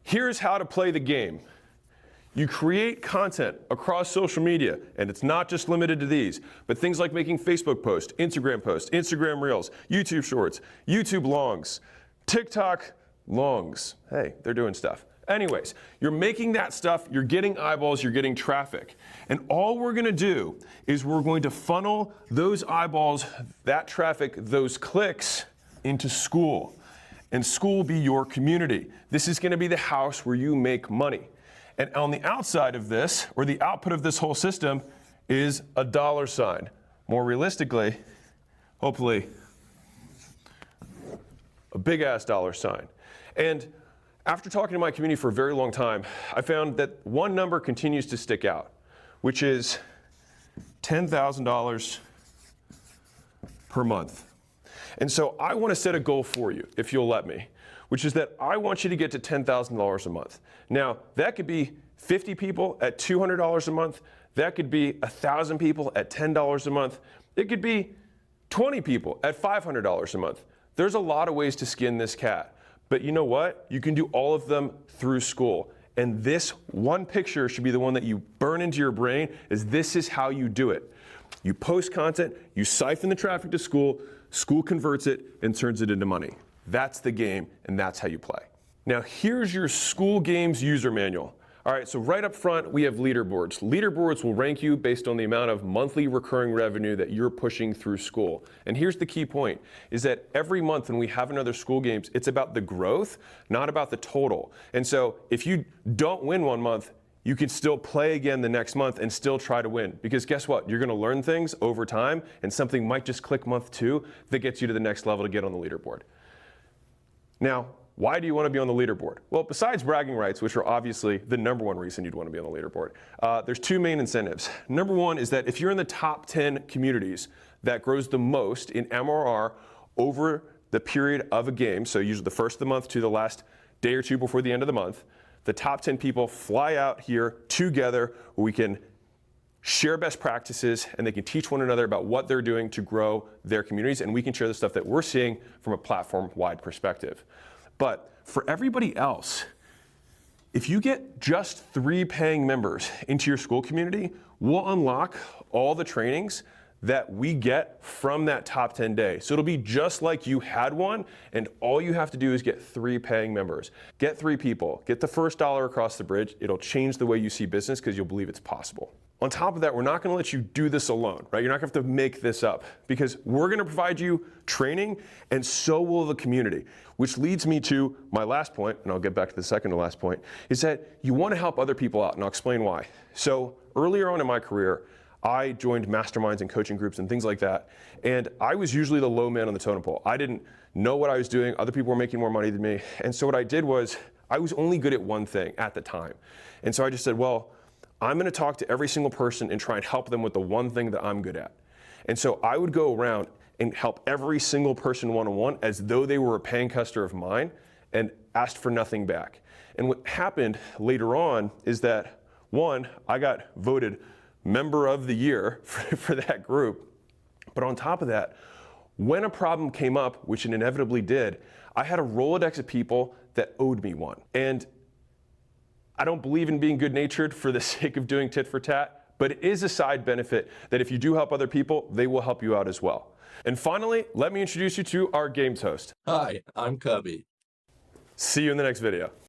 Here's how to play the game. You create content across social media, and it's not just limited to these, but things like making Facebook posts, Instagram Reels, YouTube Shorts, YouTube Longs, TikTok Longs. Hey, they're doing stuff. Anyways, you're making that stuff, you're getting eyeballs, you're getting traffic. And all we're gonna do is we're going to funnel those eyeballs, that traffic, those clicks into Skool. And Skool will be your community. This is gonna be the house where you make money. And on the outside of this, or the output of this whole system, is a $. More realistically, hopefully, a big ass $. And after talking to my community for a very long time, I found that one number continues to stick out, which is $10,000 per month. And so I want to set a goal for you, if you'll let me, which is that I want you to get to $10,000 a month. Now, that could be 50 people at $200 a month. That could be 1,000 people at $10 a month. It could be 20 people at $500 a month. There's a lot of ways to skin this cat. But you know what? You can do all of them through Skool. And this one picture should be the one that you burn into your brain, is this is how you do it. You post content, you siphon the traffic to Skool, Skool converts it and turns it into money. That's the game, and that's how you play. Now here's your Skool Games user manual. All right, so right up front, we have leaderboards. Leaderboards will rank you based on the amount of monthly recurring revenue that you're pushing through Skool. And here's the key point, is that every month when we have another Skool Games, it's about the growth, not about the total. And so if you don't win one month, you can still play again the next month and still try to win. Because guess what? You're gonna learn things over time, and something might just click month 2 that gets you to the next level to get on the leaderboard. Now, why do you want to be on the leaderboard? Well, besides bragging rights, which are obviously the #1 reason you'd want to be on the leaderboard, there's 2 main incentives. Number 1 is that if you're in the top 10 communities that grows the most in MRR over the period of a game, so usually the first of the month to the last day or two before the end of the month, the top 10 people fly out here together where we can share best practices, and they can teach one another about what they're doing to grow their communities, and we can share the stuff that we're seeing from a platform-wide perspective. But for everybody else, if you get just 3 paying members into your Skool community, we'll unlock all the trainings that we get from that top 10 day. So it'll be just like you had one, and all you have to do is get 3 paying members. Get 3 people, get the first $1 across the bridge. It'll change the way you see business because you'll believe it's possible. On top of that, we're not going to let you do this alone, right? You're not going to have to make this up, because we're going to provide you training, and so will the community. Which leads me to my last point, and I'll get back to the second to last point, is that you want to help other people out, and I'll explain why. So earlier on in my career, I joined masterminds and coaching groups and things like that, and I was usually the low man on the totem pole. I didn't know what I was doing. Other people were making more money than me, and so what I did was I was only good at one thing at the time. And so I just said, well, I'm going to talk to every single person and try and help them with the one thing that I'm good at. And so I would go around and help every single person one-on-one as though they were a paying customer of mine, and asked for nothing back. And what happened later on is that, 1, I got voted member of the year for that group. But on top of that, when a problem came up, which it inevitably did, I had a Rolodex of people that owed me one. And I don't believe in being good-natured for the sake of doing tit for tat, but it is a side benefit that if you do help other people, they will help you out as well. And finally, let me introduce you to our games host. Hi, I'm Cubby. See you in the next video.